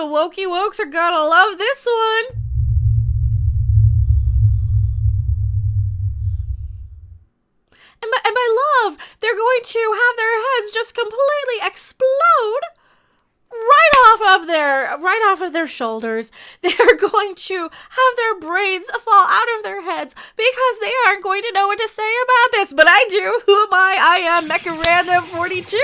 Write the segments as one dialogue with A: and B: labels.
A: The wokey wokes are gonna love this one. And my love, they're going to have their heads just completely explode right off of their shoulders. They're going to have their brains fall out of their heads because they aren't going to know what to say about this. But I do. Who am I? I am Mecha Random 42,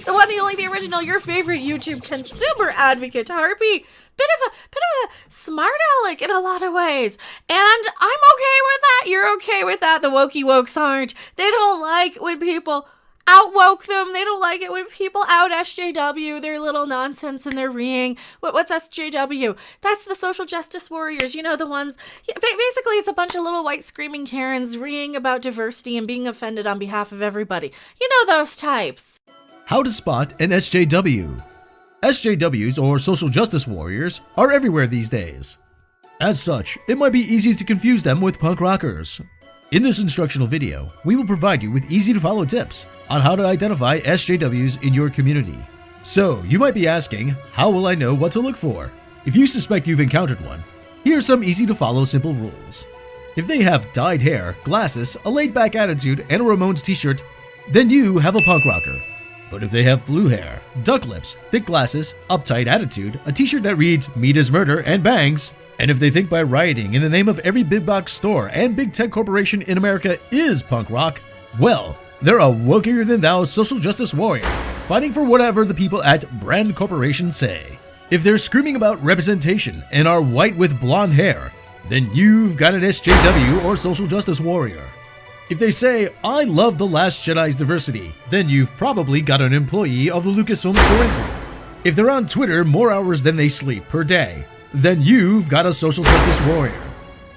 A: the one, the only, the original, your favorite YouTube consumer advocate, Harpy. Bit of a smart aleck in a lot of ways. And I'm okay with that. You're okay with that. The wokey wokes aren't. They don't like when people out-woke them. They don't like it when people out-SJW their little nonsense and their reeing. What's SJW? That's the social justice warriors. You know, the ones... Basically, it's a bunch of little white screaming Karens reeing about diversity and being offended on behalf of everybody. You know those types.
B: How to spot an SJW. SJWs, or social justice warriors, are everywhere these days. As such, it might be easy to confuse them with punk rockers. In this instructional video, we will provide you with easy-to-follow tips on how to identify SJWs in your community. So, you might be asking, how will I know what to look for? If you suspect you've encountered one, here are some easy-to-follow simple rules. If they have dyed hair, glasses, a laid-back attitude, and a Ramones t-shirt, then you have a punk rocker. But if they have blue hair, duck lips, thick glasses, uptight attitude, a t-shirt that reads "Meat is Murder" and bangs, and if they think by rioting in the name of every big box store and big tech corporation in America is punk rock, well, they're a wokier than thou social justice warrior, fighting for whatever the people at Brand Corporation say. If they're screaming about representation and are white with blonde hair, then you've got an SJW or social justice warrior. If they say, "I love The Last Jedi's diversity," then you've probably got an employee of the Lucasfilm Story Group. If they're on Twitter more hours than they sleep per day, then you've got a social justice warrior.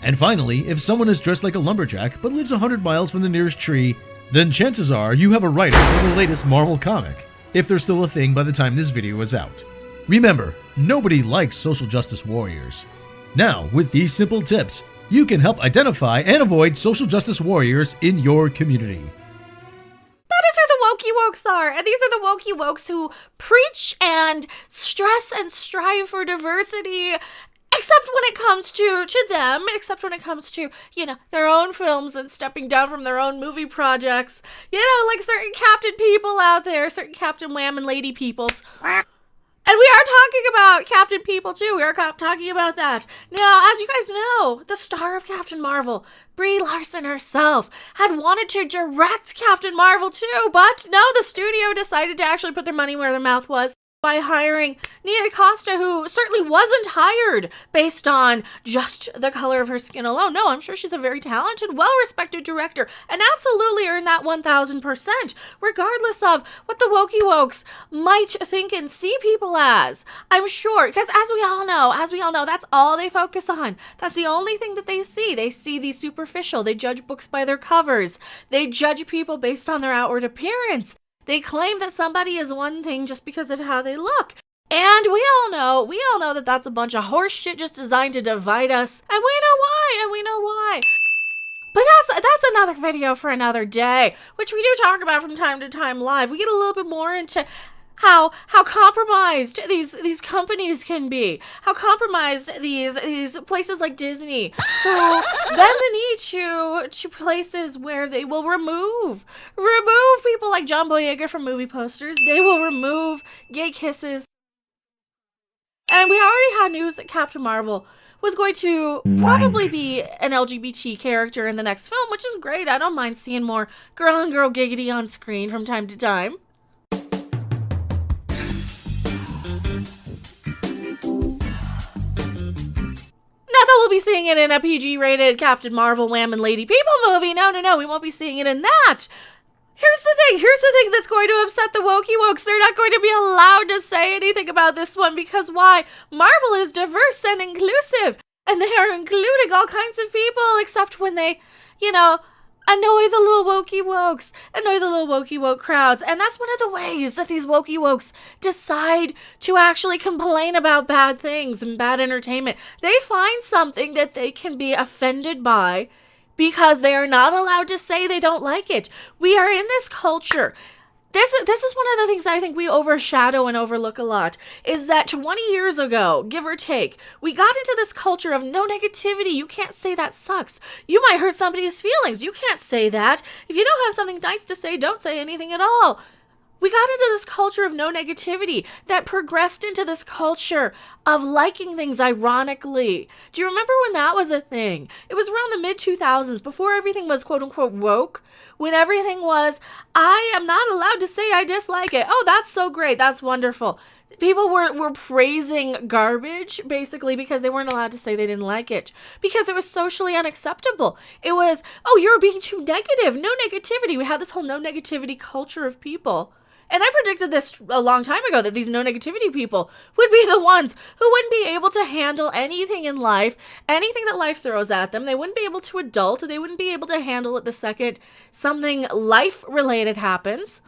B: And finally, if someone is dressed like a lumberjack but lives 100 miles from the nearest tree, then chances are you have a writer for the latest Marvel comic, if there's still a thing by the time this video is out. Remember, nobody likes social justice warriors. Now, with these simple tips, you can help identify and avoid social justice warriors in your community.
A: That is who the wokey wokes are, and these are the wokey wokes who preach and stress and strive for diversity, except when it comes to them, except when it comes to, you know, their own films and stepping down from their own movie projects. You know, like certain Captain people out there, certain Captain Wham and Lady Peoples. And we are talking about Captain People too. We are talking about that. Now, as you guys know, the star of Captain Marvel, Brie Larson herself, had wanted to direct Captain Marvel too, but no, the studio decided to actually put their money where their mouth was by hiring Nia DaCosta, who certainly wasn't hired based on just the color of her skin alone. No, I'm sure she's a very talented, well-respected director and absolutely earned that 1000%, regardless of what the wokey wokes might think and see people as. I'm sure, because as we all know, that's all they focus on. That's the only thing that they see. They see the superficial. They judge books by their covers. They judge people based on their outward appearance. They claim that somebody is one thing just because of how they look. And we all know that that's a bunch of horse shit just designed to divide us. And we know why. But that's another video for another day, which we do talk about from time to time live. We get a little bit more into how compromised these companies can be, how compromised these places like Disney, who bend the knee to places where they will remove people like John Boyega from movie posters. They will remove gay kisses. And we already had news that Captain Marvel was going to probably be an LGBT character in the next film, which is great. I don't mind seeing more girl on girl giggity on screen from time to time. Not that we'll be seeing it in a PG-rated Captain Marvel Wham and Lady People movie. No, we won't be seeing it in that. Here's the thing that's going to upset the wokey wokes. They're not going to be allowed to say anything about this one because why? Marvel is diverse and inclusive, and they are including all kinds of people except when they, you know, annoy the little wokey wokes, annoy the little wokey woke crowds. And that's one of the ways that these wokey wokes decide to actually complain about bad things and bad entertainment. They find something that they can be offended by because they are not allowed to say they don't like it. We are in this culture This is one of the things that I think we overshadow and overlook a lot, is that 20 years ago, give or take, we got into this culture of no negativity. You can't say that sucks. You might hurt somebody's feelings. You can't say that. If you don't have something nice to say, don't say anything at all. We got into this culture of no negativity that progressed into this culture of liking things ironically. Do you remember when that was a thing? It was around the mid-2000s, before everything was quote-unquote woke, when everything was, I am not allowed to say I dislike it. Oh, that's so great. That's wonderful. People were praising garbage, basically, because they weren't allowed to say they didn't like it. Because it was socially unacceptable. It was, oh, you're being too negative. No negativity. We had this whole no negativity culture of people. And I predicted this a long time ago, that these no negativity people would be the ones who wouldn't be able to handle anything in life, anything that life throws at them. They wouldn't be able to adult. They wouldn't be able to handle it the second something life-related happens.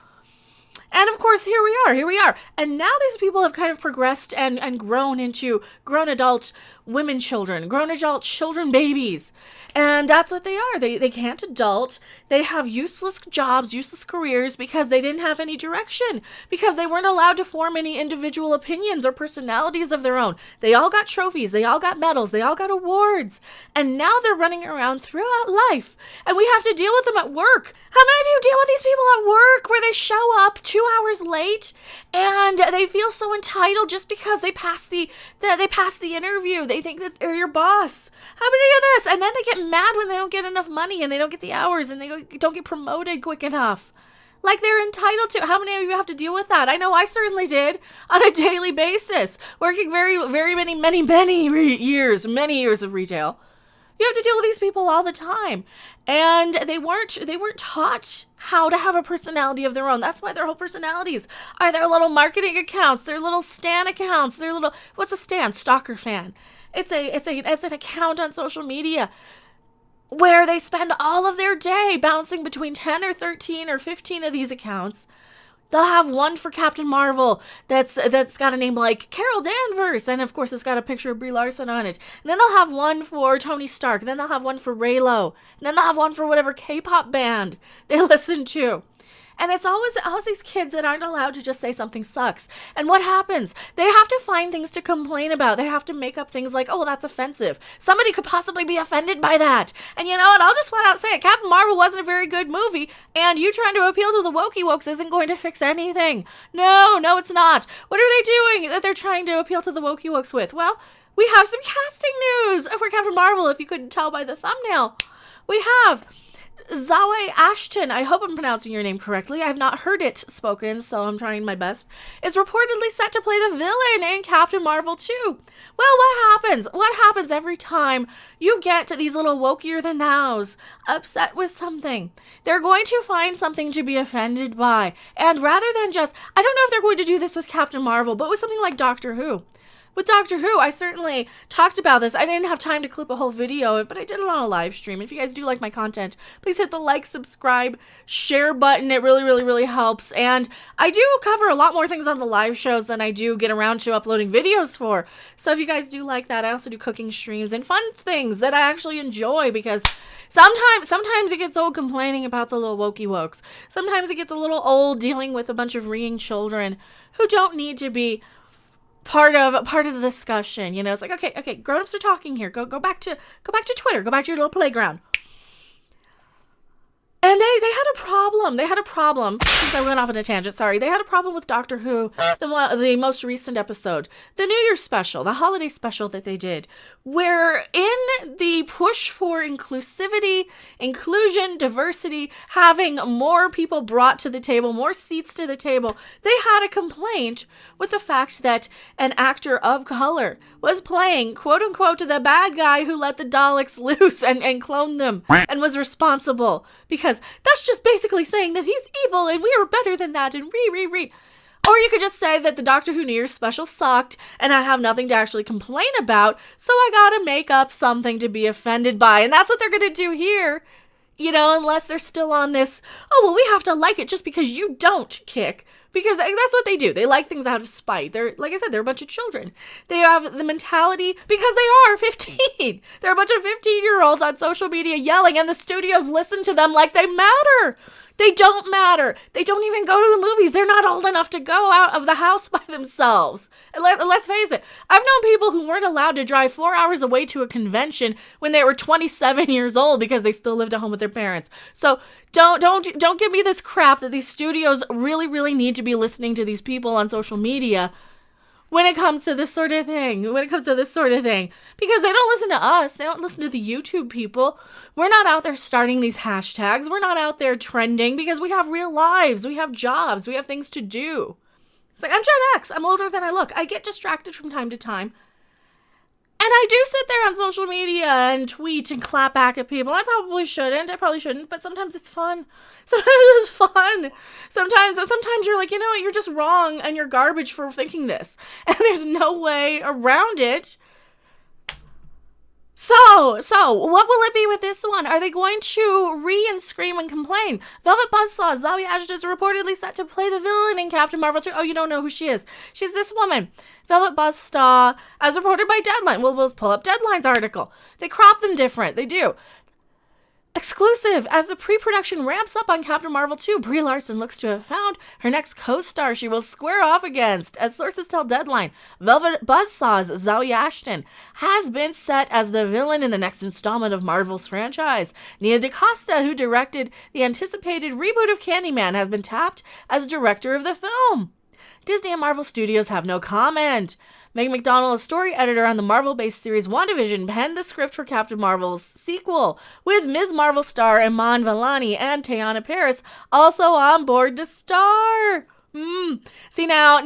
A: And of course, here we are. And now these people have kind of progressed and grown into grown adult women children, grown adult children babies. And that's what they are. They can't adult. They have useless jobs, useless careers, because they didn't have any direction, because they weren't allowed to form any individual opinions or personalities of their own. They all got trophies. They all got medals. They all got awards. And now they're running around throughout life. And we have to deal with them at work. How many of you deal with these people at work where they show up 2 hours late and they feel so entitled just because they passed the interview? They think that they're your boss. How many of this? And then they get mad when they don't get enough money and they don't get the hours and they don't get promoted quick enough. Like they're entitled to. How many of you have to deal with that? I know I certainly did on a daily basis, working many years of retail. You have to deal with these people all the time. And they weren't taught how to have a personality of their own. That's why their whole personalities are their little marketing accounts, their little stan accounts, their little, what's a stan? Stalker fan. It's an account on social media where they spend all of their day bouncing between 10 or 13 or 15 of these accounts. They'll have one for Captain Marvel that's got a name like Carol Danvers, and of course it's got a picture of Brie Larson on it. And then they'll have one for Tony Stark, and then they'll have one for Raylo, and then they'll have one for whatever K-pop band they listen to. And it's always these kids that aren't allowed to just say something sucks. And what happens? They have to find things to complain about. They have to make up things like, oh, well, that's offensive. Somebody could possibly be offended by that. And you know what? I'll just flat out say it. Captain Marvel wasn't a very good movie, and you trying to appeal to the wokey wokes isn't going to fix anything. No, it's not. What are they doing that they're trying to appeal to the wokey wokes with? Well, we have some casting news for Captain Marvel, if you couldn't tell by the thumbnail. We have Zoe Ashton, I hope I'm pronouncing your name correctly. I have not heard it spoken, so I'm trying my best, is reportedly set to play the villain in Captain Marvel 2. Well, what happens? What happens every time you get these little wokier than thous upset with something? They're going to find something to be offended by. And rather than just, I don't know if they're going to do this with Captain Marvel, but with something like Doctor Who. With Doctor Who, I certainly talked about this. I didn't have time to clip a whole video, but I did it on a live stream. If you guys do like my content, please hit the like, subscribe, share button. It really helps. And I do cover a lot more things on the live shows than I do get around to uploading videos for. So if you guys do like that, I also do cooking streams and fun things that I actually enjoy, because sometimes it gets old complaining about the little wokey wokes. Sometimes it gets a little old dealing with a bunch of reeing children who don't need to be part of the discussion. You know, it's like, okay, grown-ups are talking here. Go back to Twitter. Go back to your little playground. And they had a problem. Since I went off on a tangent, sorry. They had a problem with Doctor Who, the most recent episode, the New Year's special, the holiday special that they did, where in the push for inclusivity, inclusion, diversity, having more people brought to the table, more seats to the table, they had a complaint with the fact that an actor of color was playing, quote unquote, the bad guy who let the Daleks loose and cloned them and was responsible. Because that's just basically saying that he's evil and we are better than that and re. Or you could just say that the Doctor Who New Year's special sucked and I have nothing to actually complain about, so I gotta make up something to be offended by. And that's what they're gonna do here. You know, unless they're still on this, oh, well, we have to like it just because you don't kick. Because that's what they do. They like things out of spite. They're, like I said, they're a bunch of children. They have the mentality, because they are 15. They're a bunch of 15-year-olds on social media yelling, and the studios listen to them like they matter. They don't matter. They don't even go to the movies. They're not old enough to go out of the house by themselves. And let's face it. I've known people who weren't allowed to drive 4 hours away to a convention when they were 27 years old because they still lived at home with their parents. So don't give me this crap that these studios really, really need to be listening to these people on social media when it comes to this sort of thing. Because they don't listen to us. They don't listen to the YouTube people. We're not out there starting these hashtags. We're not out there trending because we have real lives. We have jobs. We have things to do. It's like, I'm Gen X. I'm older than I look. I get distracted from time to time. And I do sit there on social media and tweet and clap back at people. I probably shouldn't, but sometimes it's fun. Sometimes you're like, you know what, you're just wrong and you're garbage for thinking this. And there's no way around it. So, what will it be with this one? Are they going to ree and scream and complain? Velvet Buzzsaw, Zoe Ashton is reportedly set to play the villain in Captain Marvel 2. Oh, you don't know who she is. She's this woman, Velvet Buzzsaw, as reported by Deadline. We'll pull up Deadline's article. They crop them different. They do. Exclusive, as the pre-production ramps up on Captain Marvel 2, Brie Larson looks to have found her next co-star she will square off against. As sources tell Deadline, Velvet Buzzsaw's Zoe Ashton has been set as the villain in the next installment of Marvel's franchise. Nia DaCosta, who directed the anticipated reboot of Candyman, has been tapped as director of the film. Disney and Marvel Studios have no comment. Meg McDonnell, a story editor on the Marvel-based series WandaVision, penned the script for Captain Marvel's sequel, with Ms. Marvel star Iman Vellani and Teyonah Parris also on board to star. See, now,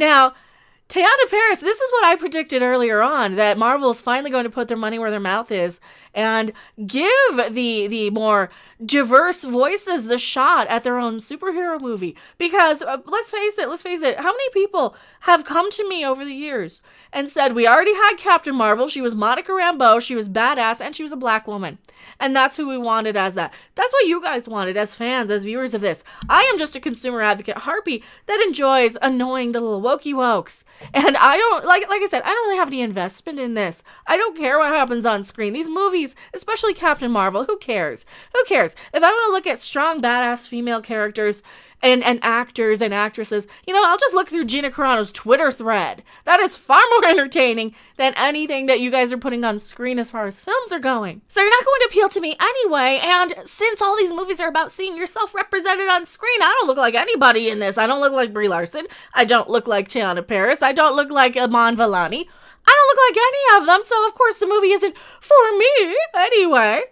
A: Teyonah Parris, this is what I predicted earlier on, that Marvel's finally going to put their money where their mouth is and give the more diverse voices the shot at their own superhero movie. Because, let's face it, how many people have come to me over the years and said, we already had Captain Marvel, she was Monica Rambeau, she was badass, and she was a black woman. And that's who we wanted as that. That's what you guys wanted as fans, as viewers of this. I am just a consumer advocate harpy that enjoys annoying the little wokey wokes. And I don't, like I said, I don't really have any investment in this. I don't care what happens on screen. These movies, especially Captain Marvel, who cares? Who cares? If I want to look at strong, badass female characters and actors and actresses, I'll just look through Gina Carano's Twitter thread. That is far more entertaining than anything that you guys are putting on screen as far as films are going. So you're not going to appeal to me anyway, and since all these movies are about seeing yourself represented on screen, I don't look like anybody in this. I don't look like Brie Larson. I don't look like Teyonah Parris. I don't look like Iman Vellani. I don't look like any of them, so of course the movie isn't for me anyway.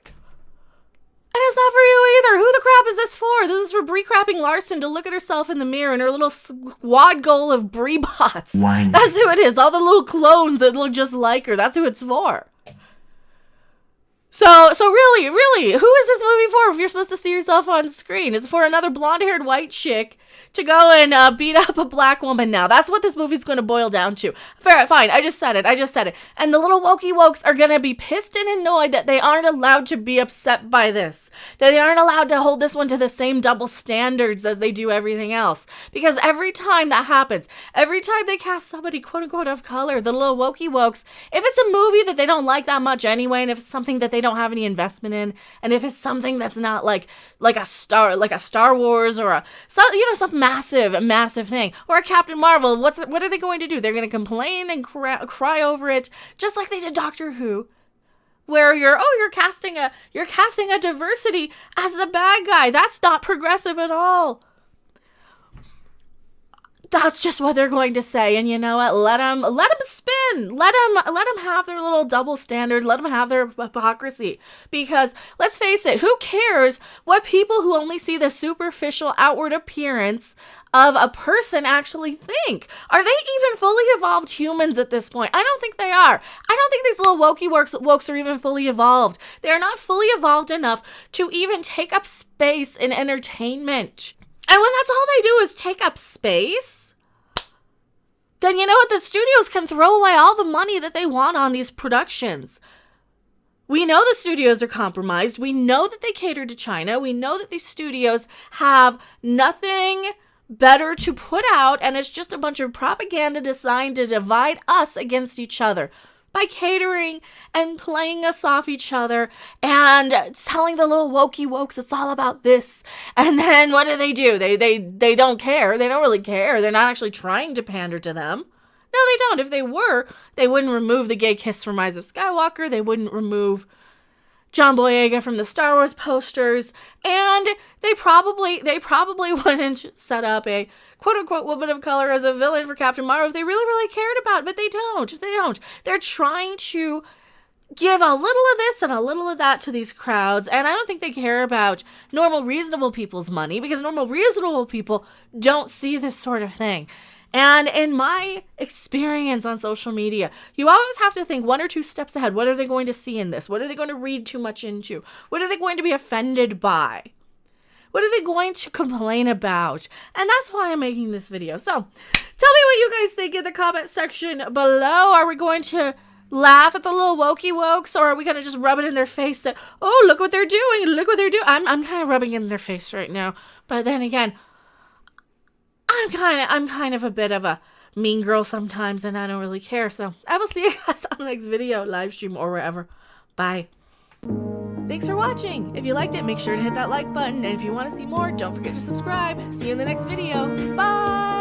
A: And it's not for you either. Who the crap is this for? This is for Brie crapping Larson to look at herself in the mirror in her little squad goal of Brie bots. Wine. That's who it is. All the little clones that look just like her. That's who it's for. So really, who is this movie for if you're supposed to see yourself on screen? Is it for another blonde-haired white chick to go and beat up a black woman now? That's what this movie's going to boil down to. Fair, fine, I just said it. And the little wokey wokes are going to be pissed and annoyed that they aren't allowed to be upset by this. That they aren't allowed to hold this one to the same double standards as they do everything else. Because every time that happens, every time they cast somebody quote-unquote of color, the little wokey wokes, if it's a movie that they don't like that much anyway, and if it's something that they don't have any investment in, and if it's something that's not like a Star Wars or some massive thing, or a Captain Marvel, what are they going to do? They're going to complain and cry over it, just like they did Doctor Who, where you're casting a diversity as the bad guy. That's not progressive at all. That's just what they're going to say, and you know what? Let them spin. Let them have their little double standard. Let them have their hypocrisy. Because let's face it, who cares what people who only see the superficial outward appearance of a person actually think? Are they even fully evolved humans at this point? I don't think they are. I don't think these little wokey wokes are even fully evolved. They are not fully evolved enough to even take up space in entertainment. And when that's all they do is take up space, then you know what? The studios can throw away all the money that they want on these productions. We know the studios are compromised. We know that they cater to China. We know that these studios have nothing better to put out, and it's just a bunch of propaganda designed to divide us against each other. by catering and playing us off each other and telling the little wokey wokes it's all about this. And then what do? They don't care. They don't really care. They're not actually trying to pander to them. No, they don't. If they were, they wouldn't remove the gay kiss from Rise of Skywalker. They wouldn't remove John Boyega from the Star Wars posters, and they probably wouldn't set up a quote-unquote woman of color as a villain for Captain Marvel if they really cared about it, but they don't. They're trying to give a little of this and a little of that to these crowds, and I don't think they care about normal, reasonable people's money, because normal, reasonable people don't see this sort of thing. And in my experience on social media, you always have to think 1 or 2 steps ahead. What are they going to see in this? What are they going to read too much into? What are they going to be offended by? What are they going to complain about? And that's why I'm making this video. So, tell me what you guys think in the comment section below. Are we going to laugh at the little wokey wokes, or are we going to just rub it in their face that, oh, look what they're doing, look what they're doing? I'm kind of rubbing it in their face right now. But then again, I'm kind of a bit of a mean girl sometimes, and I don't really care. So I will see you guys on the next video, live stream, or wherever. Bye. Thanks for watching. If you liked it, make sure to hit that like button. And if you want to see more, don't forget to subscribe. See you in the next video. Bye.